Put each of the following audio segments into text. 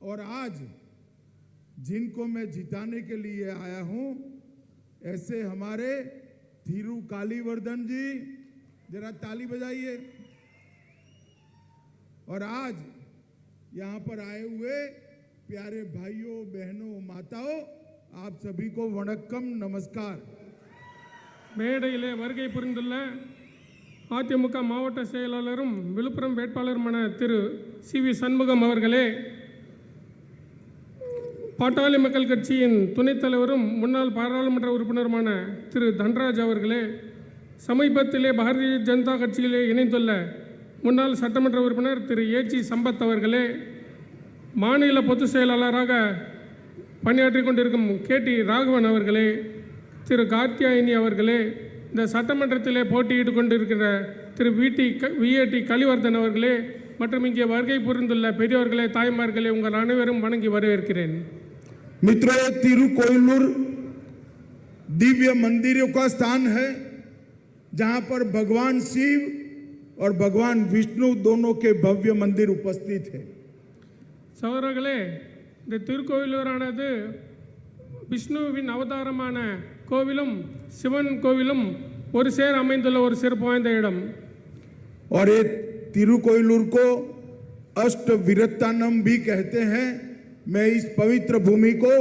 और आज जिनको मैं जिताने के लिए आया हूं, ऐसे हमारे थीरू कालीवर्धन जी, जरा ताली बजाइए। और आज यहां पर आए हुए प्यारे भाइयों, बहनों, माताओं, आप सभी को वणक्कम, नमस्कार। மேடையிலே வருகை புரிந்துள்ள அதிமுக மாவட்ட செயலாளரும் விழுப்புரம் வேட்பாளருமான திரு சி.வி. சண்முகம் அவர்களே, பாட்டாளி மக்கள் கட்சியின் துணைத் தலைவரும் முன்னாள் பாராளுமன்ற உறுப்பினருமான திரு தன்ராஜ் அவர்களே, சமீபத்திலே பாரதிய ஜனதா கட்சியிலே இணைந்துள்ள முன்னாள் சட்டமன்ற உறுப்பினர் திரு ஏ.ஜி. சம்பத் அவர்களே, மாநில பொதுச் செயலாளராக பணியாற்றி கொண்டிருக்கும் கே.டி. ராகவன் அவர்களே, திரு கார்த்தியாயினி அவர்களே, இந்த சட்டமன்றத்திலே போட்டியிட்டு கொண்டிருக்கிற திரு வி.ஏ.டி. கலிவர்தன் அவர்களே மற்றும் இங்கே வருகை புரிந்துள்ள பெரியவர்களே, தாய்மார்களே, உங்கள் அனைவரும் வணங்கி வரவேற்கிறேன். मित्रों, तिरुकोयलूर दिव्य मंदिरों का स्थान है जहां पर भगवान शिव और भगवान विष्णु दोनों के भव्य मंदिर उपस्थित है। சகோதரர்களே, இந்த திருக்கோவிலூரானது விஷ்ணுவின் அவதாரமான கோவிலும் சிவன் கோவிலும் ஒரு சேர அமைந்துள்ள ஒரு சிறப்பு வாய்ந்த இடம். और ये तिरुकोयलूर को अष्ट विरत्तानम भी कहते हैं। मैं इस पवित्र भूमि को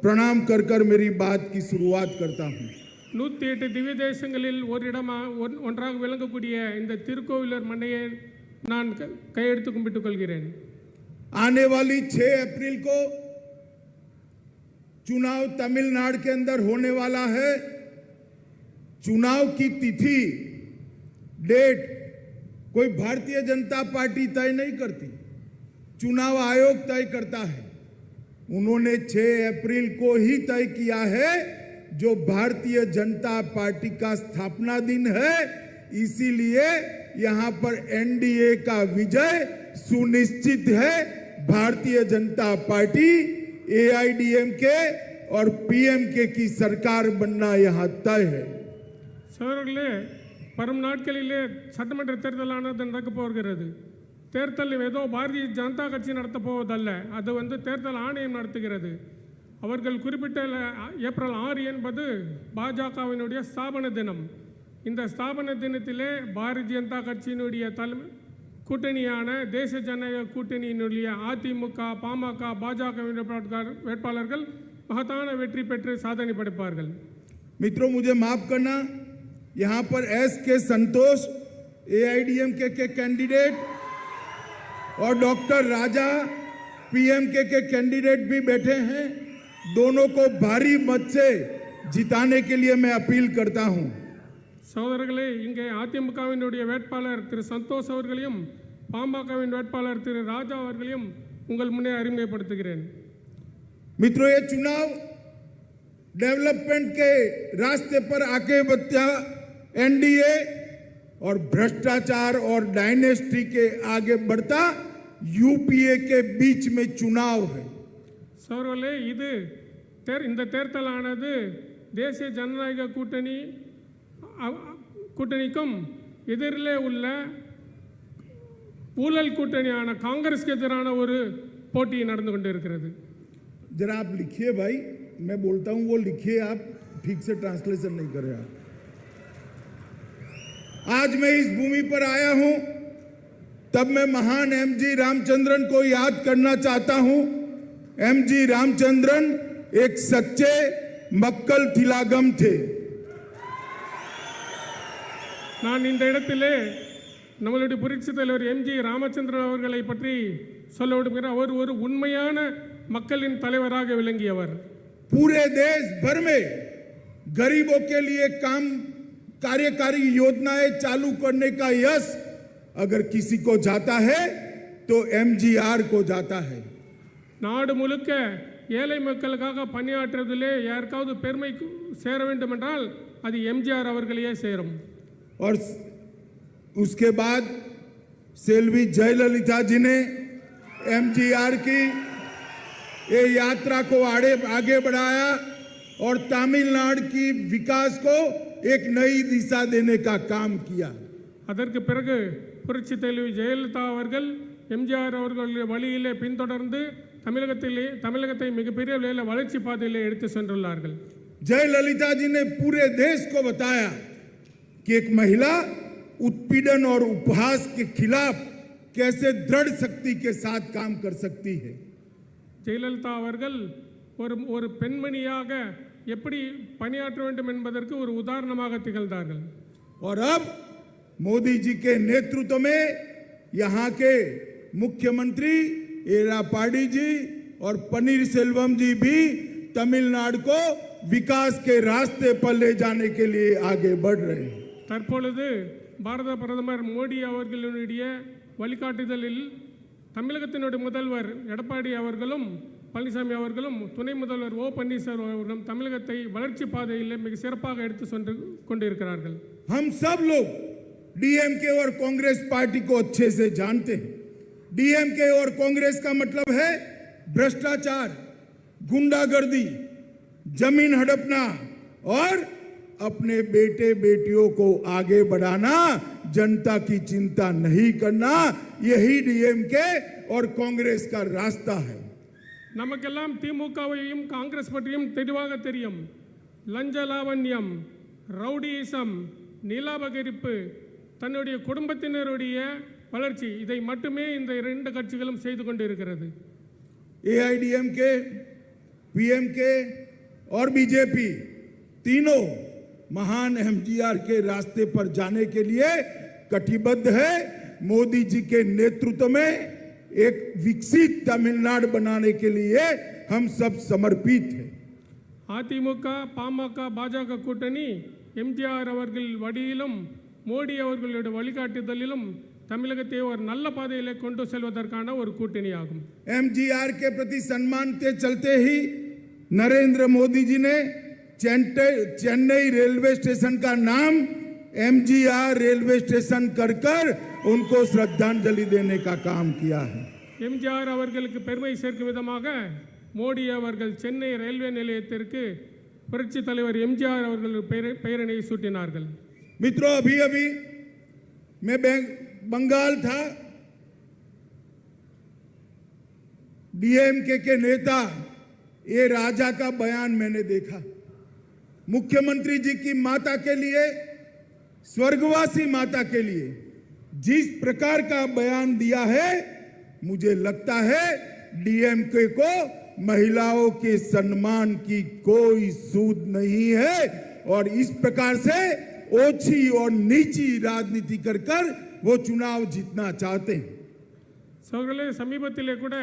प्रणाम कर कर मेरी बात की शुरुआत करता हूँ। 108 திவ்ய தேசங்களில் ஒரு இடமா ஒன்றாக விளங்கக்கூடிய இந்த திருக்கோவிலூர் மண்ணையை நான் கையெடுத்து கும்பிட்டுக் கொள்கிறேன். आने वाली 6 अप्रैल को चुनाव तमिलनाडु के अंदर होने वाला है। चुनाव की तिथि, डेट कोई भारतीय जनता पार्टी तय नहीं करती, चुनाव आयोग तय करता है। उन्होंने 6 अप्रैल को ही तय किया है, जो भारतीय जनता पार्टी का स्थापना दिन है। इसीलिए यहां पर एनडीए का विजय सुनिश्चित है। भारतीय जनता पार्टी, एआईडीएमके और पीएमके की सरकार बनना यहां तय है। சோழர்களே, வரும் நாட்களிலே சட்டமன்ற தேர்தலானது நடக்கப் போகிறது. தேர்தல் ஏதோ பாரதிய ஜனதா கட்சி நடத்தப் போவதல்ல, அது தேர்தல் ஆணையம் நடத்துகிறது. அவர்கள் குறிப்பிட்ட ஏப்ரல் 6 என்பது பாஜகவினுடைய ஸ்தாபன தினம். இந்த ஸ்தாபன தினத்திலே பாரதிய ஜனதா கட்சியினுடைய கூட்டணியான தேசிய ஜனநாயக கூட்டணியினுடைய அதிமுக, பாமக, பாஜக வேட்பாளர்கள் மகத்தான வெற்றி பெற்று சாதனை படைப்பார்கள். मित्रों, मुझे माफ करना, यहाँ पर एस.के. संतोष एआईडीएमके के कैंडिडेट और डॉक्टर राजा पीएमके के कैंडिडेट भी बैठे हैं। दोनों को भारी मत से जिताने के लिए मैं अपील करता हूं। சகோதரர்களே, இங்கே அதிமுகவினுடைய வேட்பாளர் திரு சந்தோஷ் அவர்களையும் பாமகவின் வேட்பாளர் திரு ராஜா அவர்களையும் உங்கள் முன்னே அறிமுகப்படுத்துகிறேன். मित्रों, ये चुनाव डेवलपमेंट के रास्ते पर आगे बढ़ता एनडीए और भ्रष्टाचार और डायनेस्टी के आगे बढ़ता यूपीए के बीच में चुनाव है. சகோதரர்களே, இந்த தேர்தலானது தேசிய ஜனநாயக கூட்டணிக்கும் எதிரிலே உள்ள ஊழல் கூட்டணியான காங்கிரஸ்க்கு எதிரான ஒரு போட்டி நடந்து கொண்டிருக்கிறது. जरा आप लिखिए भाई, मैं बोलता हूं वो लिखिए, आप ठीक से ट्रांसलेशन नहीं कर रहे आप। आज मैं इस भूमि पर आया हूं, तब मैं महान एमजी रामचंद्रन को याद करना चाहता हूं। एमजी रामचंद्रन एक सच्चे मक्कल थिलागम थे. நான் இந்த இடத்திலே நம்மளுடைய புரட்சி தலைவர் எம்ஜி ராமச்சந்திரன் அவர்களை பற்றி சொல்ல விரும்புகிறேன். அவர் ஒரு உண்மையான மக்களின் தலைவராக விளங்கியவர். पूरे देश भर में गरीबों के लिए कार्यकारी योजनाएं चालू करने का यश अगर किसी को जाता है तो एमजीआर को जाता है. நாடு முழுக்க ஏழை மக்களுக்காக பணியாற்றுவதிலே யாருக்காவது பெருமை சேர வேண்டும் என்றால் அது எம்ஜிஆர் அவர்களையே சேரும். और उसके बाद सेल्वी जयललिता जी ने एमजीआर की ये यात्रा को आगे बढ़ाया और तमिलनाडु की विकास को एक नई दिशा देने का काम किया. அதற்கு பிறகு புரட்சி தலைவி ஜெயலலிதா அவர்கள் எம்ஜிஆர் அவர்களுடைய வழியிலே பின்தொடர்ந்து தமிழகத்தை மிகப்பெரிய அளவில் வளர்ச்சி பாதையிலே எடுத்து சென்றுள்ளார்கள். जयललिता जी ने पूरे देश को बताया कि एक महिला उत्पीड़न और उपहास के खिलाफ कैसे दृढ़ शक्ति के साथ काम कर सकती है. ஜெயலலிதா அவர்கள் ஒரு பெண்மணியாக எப்படி பணியாற்ற வேண்டும் என்பதற்கு ஒரு உதாரணமாக திகழ்ந்தார்கள். और अब मोदी जी के नेतृत्व में यहाँ के मुख्यमंत्री एरापाडी जी और पनीरसेल्वम जी भी तमिलनाडु को विकास के रास्ते पर ले जाने के लिए आगे बढ़ रहे हैं. தற்பொழுது பாரத பிரதமர் மோடி அவர்களுடைய வழிகாட்டுதலில் தமிழகத்தினுடைய முதல்வர் எடப்பாடி அவர்களும் பழனிசாமி அவர்களும் துணை முதல்வர் ஓ பன்னீர்செல்வம் அவர்களும் தமிழகத்தை வளர்ச்சி பாதையில் மிக சிறப்பாக எடுத்து சென்று கொண்டிருக்கிறார்கள். हम सब लोग डीएमके और कांग्रेस पार्टी को अच्छे से जानते हैं. डीएमके और कांग्रेस का मतलब है भ्रष्टाचार, गुंडागर्दी, जमीन हड़पना और अपने बेटे बेटियों को आगे बढ़ाना, जनता की चिंता नहीं करना. यही डीएमके और कांग्रेस का रास्ता है. நமக்கெல்லாம் திமுகவையும் காங்கிரஸ் பற்றியும் தெளிவாக தெரியும். லஞ்ச லாவண்யம், ரவுடியிசம், நிலாபகரிப்பு, தன்னுடைய குடும்பத்தினருடைய வளர்ச்சி, இதை மட்டுமே இந்த இரண்டு கட்சிகளும் செய்து கொண்டிருக்கிறது. एआईडीएमके, पीएमके और बीजेपी तीनों महान एमजीआर के रास्ते पर जाने के लिए कटिबद्ध है. मोदी जी के नेतृत्व में एक विकसित तमिलनाडु बनाने के लिए हम सब समर्पित हैं. அதிமுக, பாமக, பாஜக கூட்டணி எம்ஜிஆர் அவர்கள் வழியிலும் மோடி அவர்களுடைய வழிகாட்டுதலிலும் தமிழகத்தை ஒரு நல்ல பாதையிலே கொண்டு செல்வதற்கான ஒரு கூட்டணி ஆகும். एमजीआर के प्रति सम्मान के चलते ही नरेंद्र मोदी जी ने चेन्नई रेलवे स्टेशन का नाम एमजीआर रेलवे स्टेशन कर उनको श्रद्धांजलि देने का काम किया है. எம்ஜிஆர் அவர்களுக்கு பெருமை சேர்க்கும் விதமாக மோடி அவர்கள் சென்னை ரயில்வே நிலையத்திற்கு புரட்சி தலைவர் எம்ஜிஆர் அவர்கள் பெயரினை சூட்டினார்கள். मित्रों, अभी अभी मैं बंगाल था. डीएमके के नेता ये राजा का बयान मैंने देखा. मुख्यमंत्री जी की माता के लिए, स्वर्गवासी माता के लिए जिस प्रकार का बयान दिया है, मुझे लगता है डीएमके को महिलाओं के सम्मान की कोई सूद नहीं है और इस प्रकार से ओछी और नीची राजनीति कर वो चुनाव जीतना चाहते हैं. சோழர்களே, சமீபத்திலே கூட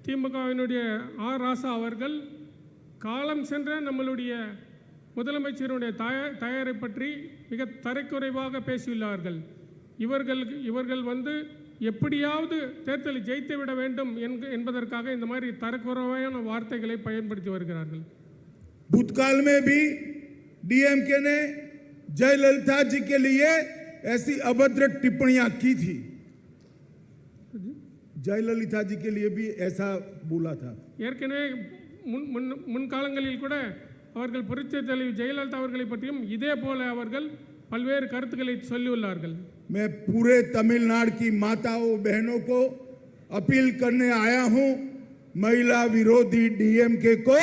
திமுகவினுடைய ஆர் ராசா அவர்கள் காலம் சென்ற நம்மளுடைய முதலமைச்சருடைய தயாரை பற்றி மிக தரைக்குறைவாக பேசியுள்ளார்கள். இவர்கள் எப்படியாவது தேர்தலை ஜெயித்து விட வேண்டும் என்பதற்காக இந்த மாதிரி தரக்குறைவான வார்த்தைகளை பயன்படுத்தி வருகிறார்கள். भूतकाल में भी डीएमके ने जयललिता जी के लिए ऐसी अभद्र टिप्पणियां की थी. जयललिता जी के लिए भी ऐसा बोला था. ஏற்கனவே முன்காலங்களில் கூட அவர்கள் புரட்சி தலைவி ஜெயலலிதா அவர்களை பற்றியும் இதே போல அவர்கள் பல்வேறு கருத்துக்களை சொல்லியுள்ளார்கள். मैं पूरे तमिलनाडु की माताओं बहनों को अपील करने आया हूं, महिला विरोधी डीएमके को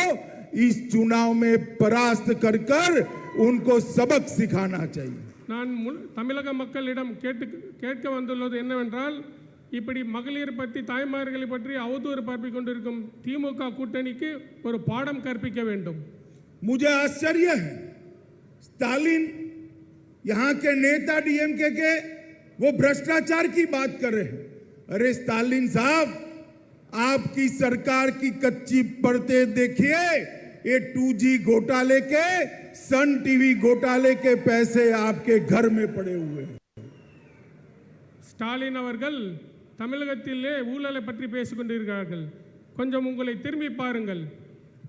इस चुनाव में परास्त कर उनको सबक सिखाना चाहिए. நான் தமிழக மக்களிடம் கேட்க வந்துள்ளது என்னவென்றால், இப்படி மகளிர் பற்றி, தாய்மார்களை பற்றி அவதூறு பரப்பிக் கொண்டிருக்கும் திமுக கூட்டணிக்கு ஒரு பாடம் கற்பிக்க வேண்டும். मुझे आश्चर्य है, स्टालिन यहाँ के नेता डीएमके के वो भ्रष्टाचार की बात कर रहे हैं. अरे स्टालिन साहब, आपकी सरकार की कच्ची परतें देखिए. ये 2G घोटाले के, सन टीवी घोटाले के पैसे आपके घर में पड़े हुए हैं. ஸ்டாலின் அவர்கள் தமிழகத்திலே ஊழலை பற்றி பேசிக் கொண்டிருக்கிறார்கள். கொஞ்சம் உங்களை திரும்பி பாருங்கள்.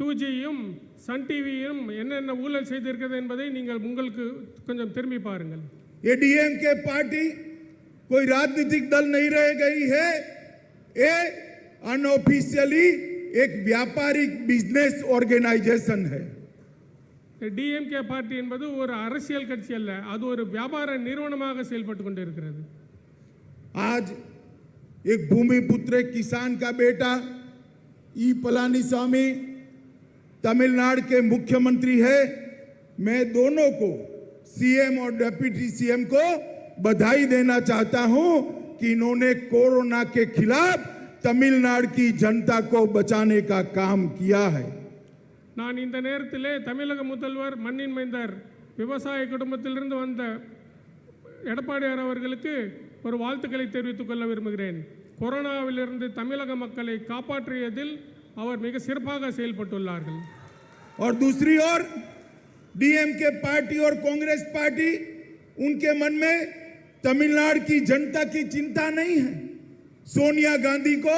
2Gயும் சன் டிவியும் என்னென்ன ஊழல் செய்திருக்கிறது என்பதை நீங்கள் உங்களுக்கு கொஞ்சம் திரும்பி பாருங்கள். ये डीएमके पार्टी कोई राजनीतिक दल नहीं रह गई है. ये अनऑफिशियली एक व्यापारिक बिजनेस ऑर्गेनाइजेशन है. டிஎம்கே பார்ட்டி என்பது ஒரு அரசியல் கட்சி அல்ல, அது ஒரு வியாபார நிறுவனமாக செயல்பட்டு கொண்டிருக்கிறது. आज एक भूमिपुत्र एक किसान का बेटा ई पलानीस्वामी तमिलनाडु के मुख्यमंत्री है। मैं दोनों को सीएम और डिप्टी सीएम को बधाई देना चाहता हूं कि इन्होंने कोरोना के खिलाफ तमिलनाडु की जनता को बचाने का काम किया है। நான் இந்த நேரத்திலே தமிழக முதல்வர் மண்ணின் மைந்தர் விவசாய குடும்பத்திலிருந்து வந்த எடப்பாடியார் அவர்களுக்கு ஒரு வாழ்த்துக்களை தெரிவித்துக் கொள்ள விரும்புகிறேன். கொரோனாவிலிருந்து தமிழக மக்களை காப்பாற்றியதில் அவர் மிக சிறப்பாக செயல்பட்டுள்ளார்கள். और दूसरी ओर डीएमके पार्टी और कांग्रेस पार्टी उनके मन में तमिलनाडु की जनता की चिंता नहीं है। सोनिया गांधी को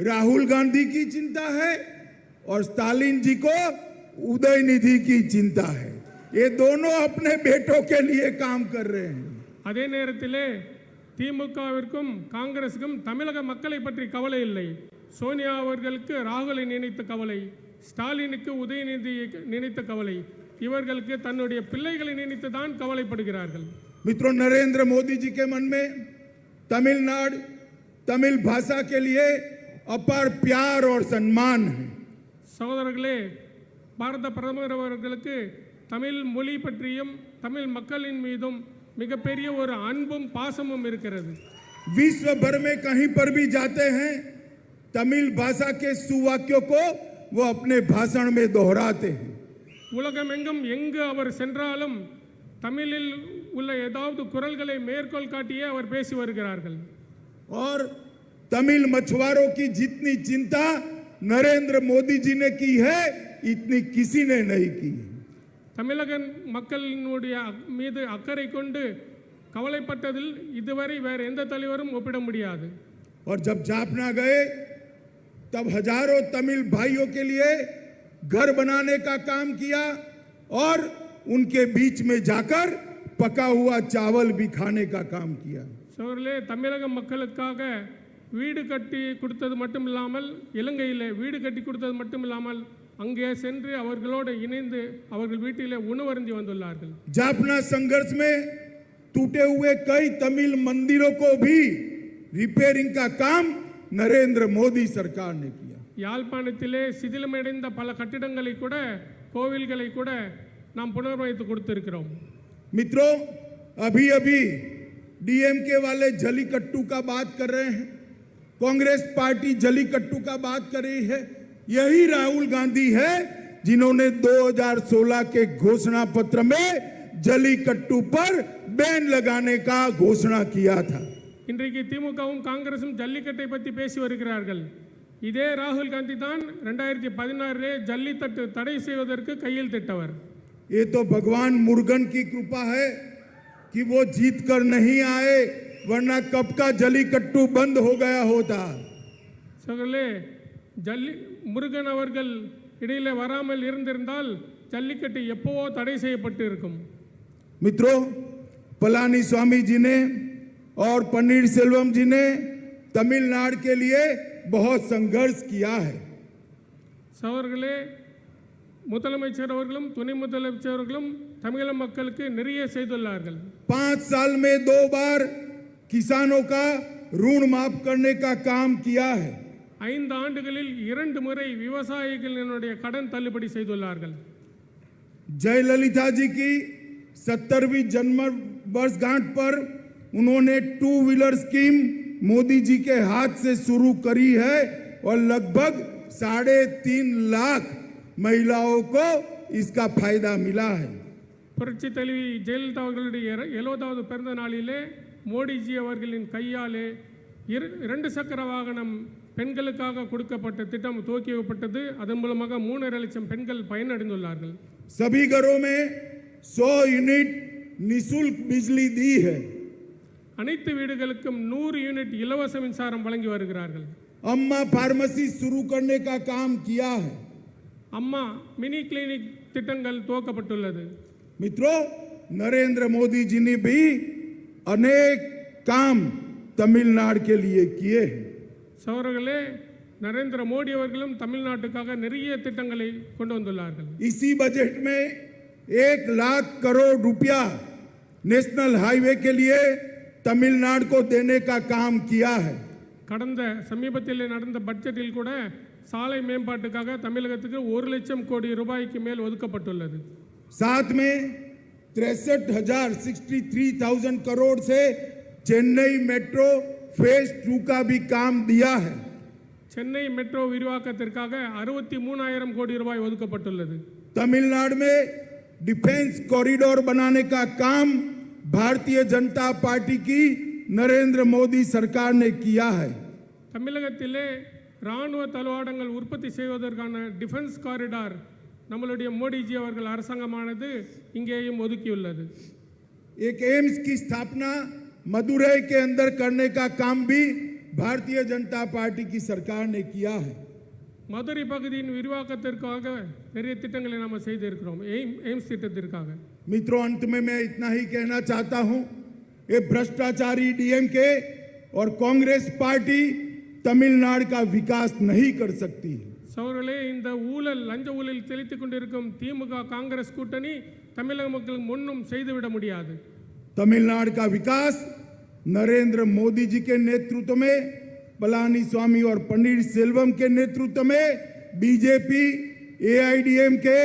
राहुल गांधी की चिंता है और स्टालिन जी को उदयनिधि की चिंता है। ये दोनों अपने बेटों के लिए काम कर रहे हैं। அதே நேரத்திலே திமுகவிற்கும் காங்கிரசுக்கும் தமிழக மக்களை பற்றி கவலை இல்லை. சோனியா அவர்களுக்கு ராகுலை நினைத்த கவலை, ஸ்டாலினுக்கு உதயநிதியை நினைத்த கவலை, இவர்களுக்கு தன்னுடைய பிள்ளைகளை நினைத்து தான் கவலைப்படுகிறார்கள். मित्रों, नरेंद्र मोदी जी के मन में तमिलनाडु तमिल भाषा के लिए अपार प्यार और सम्मान है। சகோதரர்களே, பாரத பிரதமர் அவர்களுக்கு தமிழ் மொழி பற்றியும் தமிழ் மக்களின் மீதும் மிகப்பெரிய ஒரு அன்பும் பாசமும் இருக்கிறது. विश्व भर में कहीं पर भी जाते हैं तमिल भाषा के सुवाक्यों को वो अपने भाषण में दोहराते हैं। உலகமெங்கும் எங்கு அவர் சென்றாலும் தமிழில் உள்ள ஏதாவது குரல்களை மேற்கோள் காட்டியே அவர் பேசி வருகிறார்கள். और तमिल मछुआरों की जितनी चिंता नरेंद्र मोदी जी ने की है इतनी किसी ने नहीं की। தமிழக மக்களினுடைய மீது அக்கறை கொண்டு கவலைப்பட்டதில் இதுவரை வேறு எந்த தலைவரும் ஒப்பிட முடியாது. और जब जाफना गए तब हजारों तमिल भाइयों के लिए घर बनाने का काम किया और उनके बीच में जाकर पका हुआ चावल भी खाने का काम किया। சோழர்களே, தமிழக மக்களுக்காக வீடு கட்டி கொடுத்தது மட்டும் இல்லாமல், இலங்கையிலே வீடு கட்டி கொடுத்தது மட்டும் இல்லாமல் அங்கே சென்று அவர்களோடு இணைந்து அவர்கள் வீட்டிலே உணவருந்தி வந்துள்ளார்கள். जाफना संघर्ष में टूटे हुए कई तमिल मंदिरों को भी रिपेयरिंग का काम नरेंद्र मोदी सरकार ने किया। யாழ்ப்பாணத்திலே சிதிலமடைந்த பல கட்டிடங்களை கூட கோவில்களை கூட நாம் புனர்வைத்து கொடுத்திருக்கிறோம். मित्रों, अभी अभी डीएमके वाले जलीकट्टू का बात कर रहे हैं, कांग्रेस पार्टी जलीकट्टू का बात कर रही है। यही राहुल गांधी है जिन्होंने 2016 के घोषणा पत्र में जलीकट्टू पर बैन लगाने का घोषणा किया था। இன்றைக்கு திமுகவும் காங்கிரசும் ஜல்லிக்கட்டை பற்றி பேசி வருகிறார்கள். இதே ராகுல் காந்தி தான் 2016 ஜல்லிக்கட்டு தடை செய்வதற்கு கையில் திட்டவர். ये तो भगवान मुर्गन की कृपा है कि वो जीत कर नहीं आए, वरना कब का जलीकट्टू बंद हो गया होता। சகலே, முருகன் அவர்கள் இடையில வராமல் இருந்திருந்தால் ஜல்லிக்கட்டு எப்பவோ தடை செய்யப்பட்டு இருக்கும். मित्रों, पलानीस्वामी जी ने और पन्नीरसेल्वम जी ने तमिलनाडु के लिए बहुत संघर्ष किया है। சகோதரர்களே, முதலமைச்சர் அவர்களும் துணை முதலமைச்சர் அவர்களும் தமிழக மக்களுக்கு நிறைய செய்துள்ளார்கள். 5 साल में 2 बार किसानों का ऋण माफ करने का काम किया है। 5 ஆண்டுகளில் 2 முறை விவசாயிகளினுடைய கடன் தள்ளுபடி செய்துள்ளார்கள். जयललिता जी की 70वीं जन्म वर्षगांठ पर उन्होंने 2 व्हीलर स्कीम मोदी जी के हाथ से शुरू करी है और लगभग 3.5 लाख महिलाओं को इसका फायदा मिला है। புரட்சி தலைவி ஜெயலலிதா அவர்களுடைய 70வது பிறந்த நாளிலே மோடிஜி அவர்களின் கையாலே 2 சக்கர வாகனம் பெண்களுக்காக கொடுக்கப்பட்ட திட்டம் துவக்கிவிட்டது. அதன் மூலமாக 3.5 லட்சம் பெண்கள் பயனடைந்துள்ளார்கள். सभी घरों में 100 यूनिट निःशुल्क बिजली दी है। அனைத்து வீடுகளுக்கும் 100 யூனிட் இலவச மின்சாரம் வழங்கி வருகிறார்கள். अम्मा फार्मेसी शुरू करने का काम किया है। அம்மா மினி கிளினிக் திட்டங்கள் துவக்கப்பட்டுள்ளது. मित्रों, नरेंद्र मोदी जी ने भी अनेक काम तमिलनाडु के लिए किए हैं। சகோதரர்களே, நரேந்திர மோடி அவர்களும் தமிழ்நாட்டுக்காக நிறைய திட்டங்களை கொண்டு வந்துள்ளார்கள். इसी बजट में 1 लाख करोड़ रुपया नेशनल हाईवे के लिए तमिलनाडु को देने का काम किया है। கடந்த சமீபத்தில் நடந்த பட்ஜெட்டில் கூட சாலை மேம்பாட்டுக்காக தமிழகத்துக்கு 1,00,000 கோடி ரூபாய்க்கு மேல் ஒதுக்கப்பட்டுள்ளது. साथ में 63,000 करोड़ से चेन्नई मेट्रो फेज 2 का भी काम दिया है. சென்னை மெட்ரோ விரிவாக்கத்திற்காக 63,000 கோடி ரூபாய் ஒதுக்கப்பட்டுள்ளது. तमिलनाडु में डिफेंस कॉरिडोर बनाने का काम भारतीय जनता पार्टी की नरेंद्र मोदी सरकार ने किया है. தமிழகத்திலே இராணுவ தளவாடங்கள் உற்பத்தி செய்வதற்கான டிஃபென்ஸ் காரிடார் நம்மளுடைய மோடிஜி அவர்கள் அரசாங்கமானது இங்கேயும் ஒதுக்கியுள்ளது. एक एम्स की स्थापना मदुरई के अंदर करने का काम भी भारतीय जनता पार्टी की सरकार ने किया है. மதுரை பகுதியின் விரிவாக்கத்திற்காக நிறைய திட்டங்களை நாம் செய்திருக்கிறோம். எய்ம்ஸ் திட்டத்திற்காக. मित्रों, अंत में मैं इतना ही कहना चाहता हूं, ये भ्रष्टाचारी डीएमके और कांग्रेस पार्टी तमिलनाडु का विकास नहीं कर सकती. சோழர்களே, இந்த ஊழல் லஞ்ச ஊழல் தெளித்துக் கொண்டிருக்கும் திமுக காங்கிரஸ் கூட்டணி தமிழக மக்களுக்கு முன்னும் செய்துவிட முடியாது. तमिलनाडु का विकास नरेंद्र मोदी जी के नेतृत्व में, पलानीस्वामी और पन्नीर सेल्वम के नेतृत्व में बीजेपी, एआईडीएमके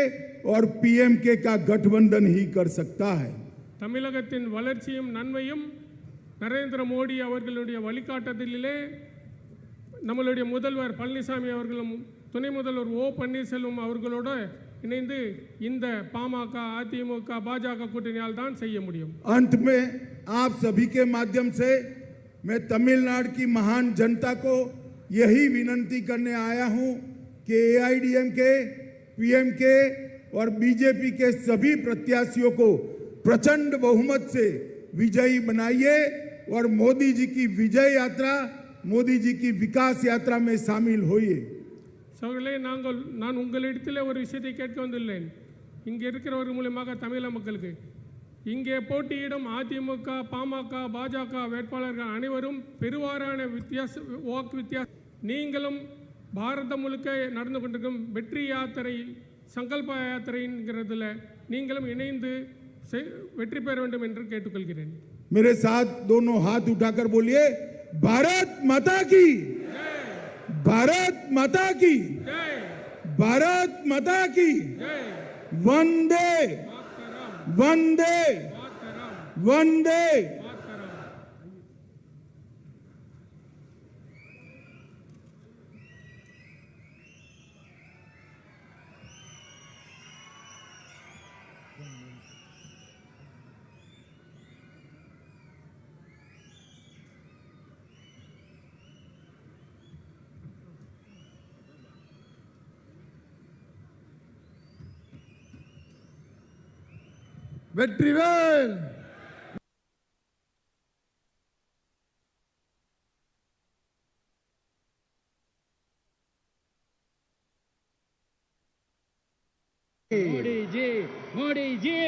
और पीएमके का गठबंधन ही कर सकता है. தமிழகத்தின் வளர்ச்சியும் நன்மையும் நரேந்திர மோடி அவர்களுடைய வழிகாட்டுதலிலே நம்மளுடைய முதல்வர் பழனிசாமி அவர்களும் துணை முதல்வர் ஓ பன்னீர்செல்வம் அவர்களோடு இணைந்து இந்த பாமக, அதிமுக, பாஜக கூட்டணியால் தான் செய்ய முடியும். अंत में आप सभी के माध्यम से मैं तमिलनाडु की महान जनता को यही विनंती करने आया हूं कि एआईडीएमके, पीएमके और बीजेपी के सभी प्रत्याशियों को प्रचंड बहुमत से विजयी बनाइए और मोदी जी की विजय यात्रा, मोदी जी की विकास यात्रा में शामिल होइए. சோழர்களே, நான் உங்களிடத்தில் ஒரு விஷயத்தை கேட்க வந்துள்ளேன். இங்கே இருக்கிறவர்கள் மூலமாக தமிழக மக்களுக்கு இங்கே போட்டியிடும் அதிமுக, பாமக, பாஜக வேட்பாளர்கள் அனைவரும் பெருவாரான வாக்கு வித்தியாசம். நீங்களும் பாரதம் முழுக்க நடந்து கொண்டிருக்கும் வெற்றி யாத்திரை, சங்கல்ப யாத்திரைங்கிறதுல நீங்களும் இணைந்து வெற்றி பெற வேண்டும் என்று கேட்டுக்கொள்கிறேன். मेरे साथ दोनों हाथ उठाकर बोलिए, भारत माता की, भारत माता की, भारत माता की, वंदे वंदे वंदे. வெற்றிவேல். मोदी जी, मोदी जी.